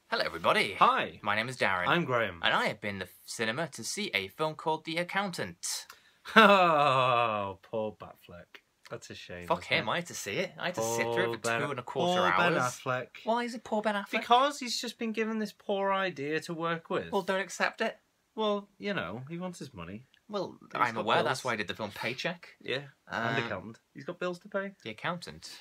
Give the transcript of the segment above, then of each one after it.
Hello everybody. Hi. My name is Darren. I'm Graham. And I have been to the cinema to see a film called The Accountant. Oh, poor Batfleck. That's a shame. Fuck him, I had to see it. I had to sit through it for 2.25 poor hours. Ben Affleck. Why is it poor Ben Affleck? Because he's just been given this poor idea to work with. Well, don't accept it. Well, you know, he wants his money. Well, He's I'm got aware bills. that's why I did the film Paycheck. Yeah, and accountant. He's got bills to pay. The Accountant.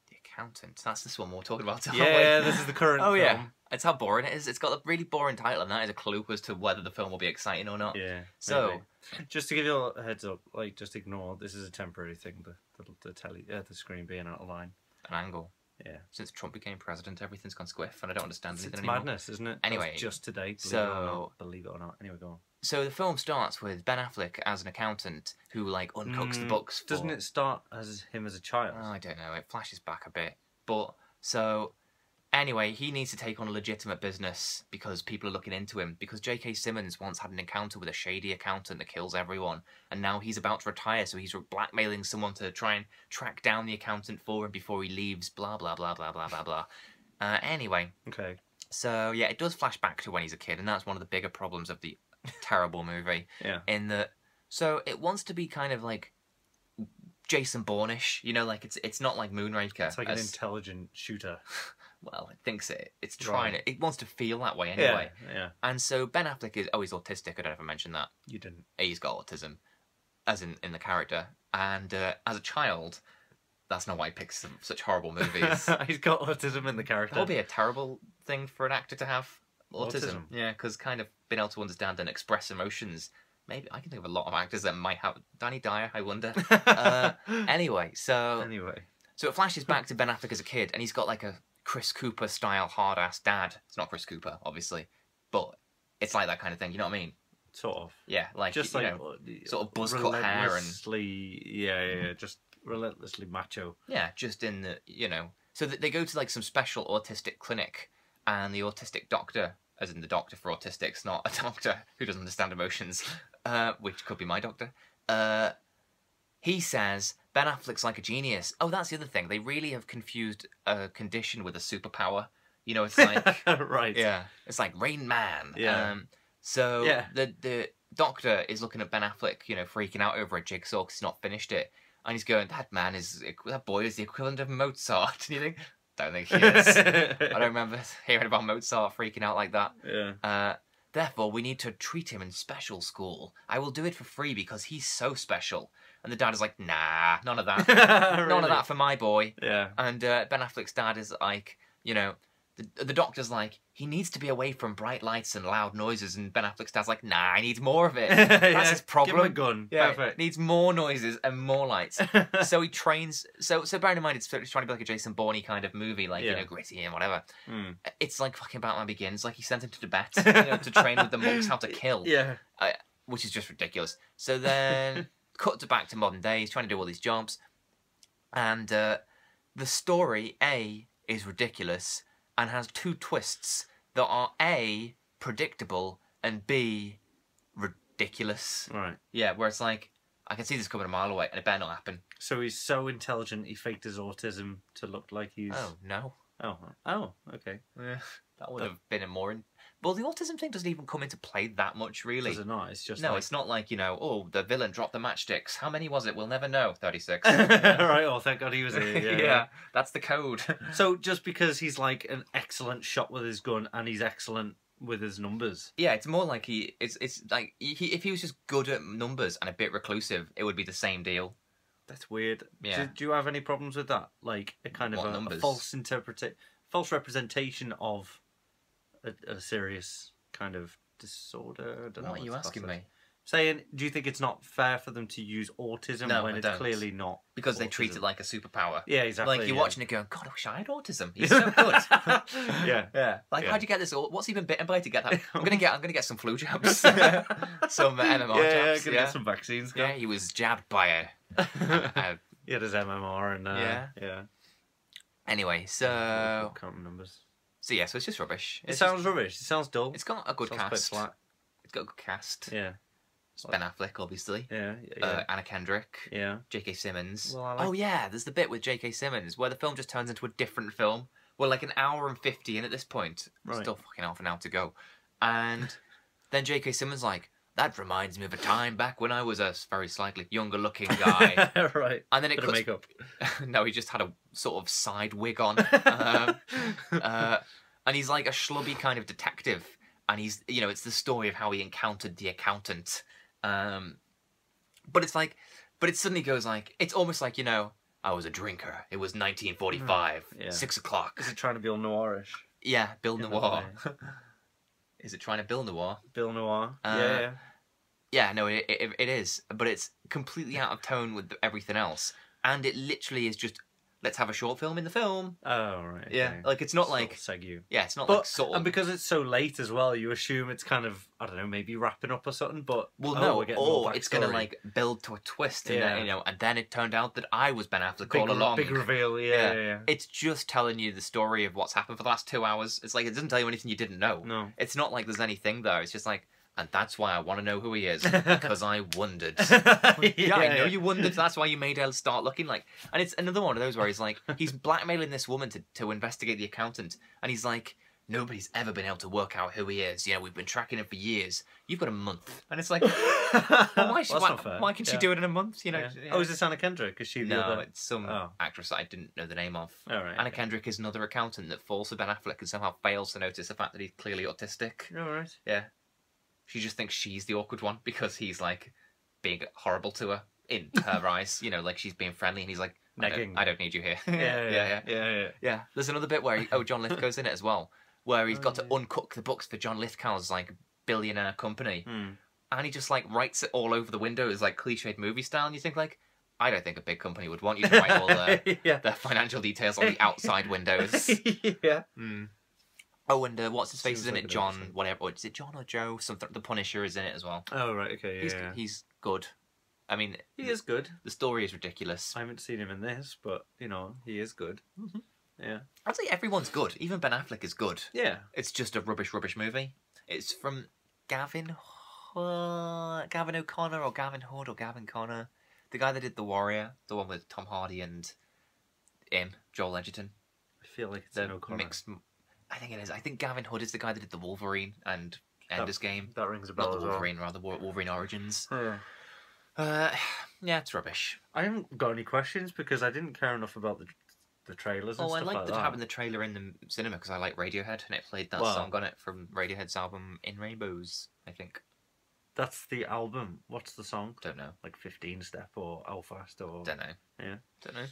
The Accountant. That's this one we're talking about, aren't Yeah, we? this is the current Oh, film. yeah. It's how boring it is. It's got a really boring title, and that is a clue as to whether the film will be exciting or not. Yeah. So, maybe. Just to give you a heads up, like, just ignore this is a temporary thing. The screen being out of line. an angle. Yeah. Since Trump became president, everything's gone squiff, and I don't understand anything It's anymore. madness, isn't it? Anyway, That's just today. Believe it or not. Anyway, go on. So the film starts with Ben Affleck as an accountant who, like, uncooks the books. Doesn't it start as him as a child? Oh, I don't know. It flashes back a bit. But, so, anyway, he needs to take on a legitimate business because people are looking into him. Because J.K. Simmons once had an encounter with a shady accountant that kills everyone. And now he's about to retire, so he's blackmailing someone to try and track down the accountant for him before he leaves. Blah, blah, blah, blah, blah, blah, blah. Anyway. Okay. So, yeah, it does flash back to when he's a kid. And that's one of the bigger problems of the terrible movie. Yeah. In that, so it wants to be kind of like Jason Bourne-ish, you know, like it's not like Moonraker. It's like an intelligent shooter. Well, it thinks it's trying Right. it wants to feel that way anyway. Yeah. And so Ben Affleck is he's autistic. I don't know if I mentioned that. You didn't. He's got autism, as in the character. And as a child, that's not why he picks such horrible movies. He's got autism in the character. That would be a terrible thing for an actor to have. Autism. Yeah, because kind of being able to understand and express emotions. Maybe I can think of a lot of actors that might have. Danny Dyer, I wonder. Anyway, so it flashes back to Ben Affleck as a kid, and he's got like a Chris Cooper style hard ass dad. It's not Chris Cooper, obviously, but it's like that kind of thing. You know what I mean? Sort of. Yeah, like just you like know, sort of buzz cut hair and just relentlessly macho. Yeah, just in the So they go to like some special autistic clinic, and the autistic doctor, as in the doctor for autistics, not a doctor who doesn't understand emotions, which could be my doctor. He says Ben Affleck's like a genius. Oh, that's the other thing. They really have confused a condition with a superpower. You know, it's like right. Yeah, it's like Rain Man. Yeah. The doctor is looking at Ben Affleck, freaking out over a jigsaw because he's not finished it, and he's going, that boy is the equivalent of Mozart. And you think, don't think he is. I don't remember hearing about Mozart freaking out like that. Yeah. Therefore, we need to treat him in special school. I will do it for free because he's so special. And the dad is like, nah, none of that. Really? None of that for my boy. Yeah. And Ben Affleck's dad is like, the doctor's like, he needs to be away from bright lights and loud noises. And Ben Affleck's dad's like, nah, I need more of it. That's his problem. Give him a gun. Yeah, Perfect. Needs more noises and more lights. So he trains. So bearing in mind, it's trying to be like a Jason Bourne kind of movie, like gritty and whatever. It's like fucking Batman Begins. Like he sent him to Tibet, to train with the monks how to kill. Yeah. Which is just ridiculous. So then, cut back to modern day. He's trying to do all these jobs, and the story is ridiculous and has two twists that are A, predictable, and B, ridiculous. Right. Yeah, where it's like, I can see this coming a mile away, and it better not happen. So he's so intelligent, he faked his autism to look like he's... Oh, no. Oh, okay. Yeah, that would have been a more... Well, the autism thing doesn't even come into play that much, really. Does it not? It's just it's not like, the villain dropped the matchsticks. How many was it? We'll never know. 36. Right, oh, thank God he was here. Yeah, that's the code. So just because he's like an excellent shot with his gun and he's excellent with his numbers. Yeah, it's more like it's like if he was just good at numbers and a bit reclusive, it would be the same deal. That's weird. Yeah. Do you have any problems with that? Like a kind of a false representation of a serious kind of disorder? I don't know what are you asking me? Saying, do you think it's not fair for them to use autism when it's clearly not? Because they treat it like a superpower. Yeah, exactly. Like you're watching it going, God, I wish I had autism. He's so good. Yeah. Like, how'd you get this? What's he been bitten by to get that? I'm gonna get some flu jabs, some MMR jabs. Get some vaccines. Yeah, he was jabbed by a he had his MMR and yeah. Anyway, so counting numbers. So yeah, so it's just rubbish. It sounds rubbish. It sounds dull. It's got a good cast. Quite flat. It's got a good cast. Yeah. It's Ben Affleck, obviously. Yeah. Anna Kendrick. Yeah. J.K. Simmons. Well, yeah, there's the bit with J.K. Simmons where the film just turns into a different film. we're like an hour and 50 in at this point. Right. Still fucking half an hour to go. And then J.K. Simmons like, that reminds me of a time back when I was a very slightly younger looking guy. Right. And then it Bit of makeup. No, he just had a sort of side wig on. And he's like a schlubby kind of detective. And he's, you know, it's the story of how he encountered the accountant. But it's like, but it suddenly goes like, it's almost like, you know, I was a drinker. It was 1945, 6 o'clock. Is it trying to be all noirish? Yeah, Bill Noir. Is it trying to Bill Noir? Bill Noir. Yeah. Yeah, no, it is. But it's completely out of tone with everything else. And it literally is just, let's have a short film in the film. Oh, right. Okay. Yeah, like it's not sort like... Segue. Yeah, it's not like sort of... And because it's so late as well, you assume it's kind of, I don't know, maybe wrapping up or something, but... Well, no, or it's going to like build to a twist, and then, you know, and then it turned out that I was Ben Affleck all along. Big reveal, yeah. It's just telling you the story of what's happened for the last 2 hours. It's like, it doesn't tell you anything you didn't know. No. It's not like there's anything there. It's just like, and that's why I want to know who he is, because I wondered. I know you wondered, that's why you made her start looking like... And it's another one of those where he's like, he's blackmailing this woman to investigate the accountant, and he's like, nobody's ever been able to work out who he is. You know, we've been tracking him for years. You've got a month. And it's like, why can she do it in a month? You know? Yeah. Oh, is this Anna Kendrick? Is she the other? It's some actress that I didn't know the name of. Oh, right, Anna Kendrick is another accountant that falls for Ben Affleck and somehow fails to notice the fact that he's clearly autistic. Oh, right. Yeah. She just thinks she's the awkward one because he's like being horrible to her in her eyes. You know, like she's being friendly and he's like, I don't need you here. Yeah. There's another bit where John Lithgow's in it as well, where he's got to uncook the books for John Lithgow's like billionaire company, and he just like writes it all over the windows like cliched movie style. And you think like, I don't think a big company would want you to write all the financial details on the outside windows. Yeah. Oh, and what's his face is in it? John, whatever. Or is it John or Joe? Something. The Punisher is in it as well. Oh, right. Okay. He's good. I mean, he is good. The story is ridiculous. I haven't seen him in this, but you know, he is good. Yeah. I'd say everyone's good. Even Ben Affleck is good. Yeah. It's just a rubbish movie. It's from Gavin O'Connor or Gavin Hood or Gavin Connor, the guy that did The Warrior, the one with Tom Hardy and Joel Edgerton. I feel like it's an O'Connor. Mixed. I think it is. I think Gavin Hood is the guy that did the Wolverine and Ender's Game. That rings a bell. Not the Wolverine, rather Wolverine Origins. Yeah. Yeah, it's rubbish. I haven't got any questions because I didn't care enough about the trailers and stuff like that. I liked having the trailer in the cinema because I like Radiohead and it played that song on it from Radiohead's album In Rainbows, I think. That's the album. What's the song? Don't know. Like 15 Step or How Fast or... Don't know. Yeah. Don't know.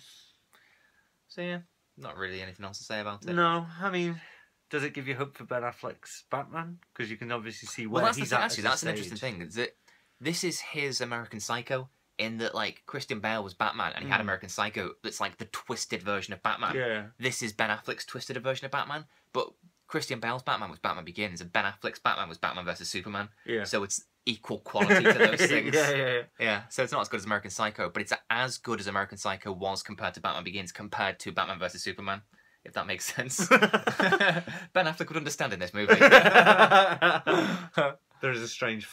So yeah, not really anything else to say about it. No, I mean... Does it give you hope for Ben Affleck's Batman? Because you can obviously see where he's at. Actually, that's an interesting thing. Is that this is his American Psycho, in that like Christian Bale was Batman and he had American Psycho that's like the twisted version of Batman. Yeah. This is Ben Affleck's twisted version of Batman, but Christian Bale's Batman was Batman Begins and Ben Affleck's Batman was Batman versus Superman. Yeah. So it's equal quality to those things. Yeah. So it's not as good as American Psycho, but it's as good as American Psycho was compared to Batman Begins, compared to Batman versus Superman. If that makes sense. Ben Affleck would understand in this movie. There is a strange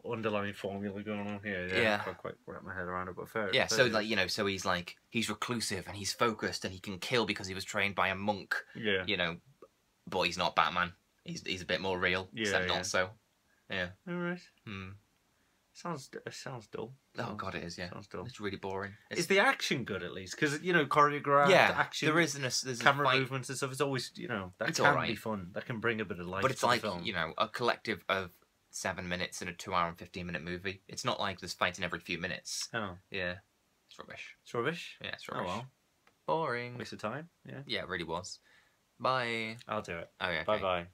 underlying formula going on here. Yeah. I can't quite wrap my head around it, but fair. Yeah, so like, you know, so he's like, he's reclusive and he's focused and he can kill because he was trained by a monk. Yeah. You know, but he's not Batman. He's a bit more real. Except not so. Yeah. Alright. Sounds dull. Oh god, it is. Yeah, sounds dull. It's really boring. Is the action good at least? Because you know, choreographed action. There's camera movements and stuff. It's always that can be fun. That can bring a bit of life. But it's to like the film. you know, a collective of 7 minutes in a 2 hour and 15-minute movie. It's not like there's fighting every few minutes. Oh yeah, it's rubbish. It's rubbish. Yeah, it's rubbish. Oh well, boring. Waste of time. Yeah. Yeah, it really was. Bye. I'll do it. Okay. Bye bye.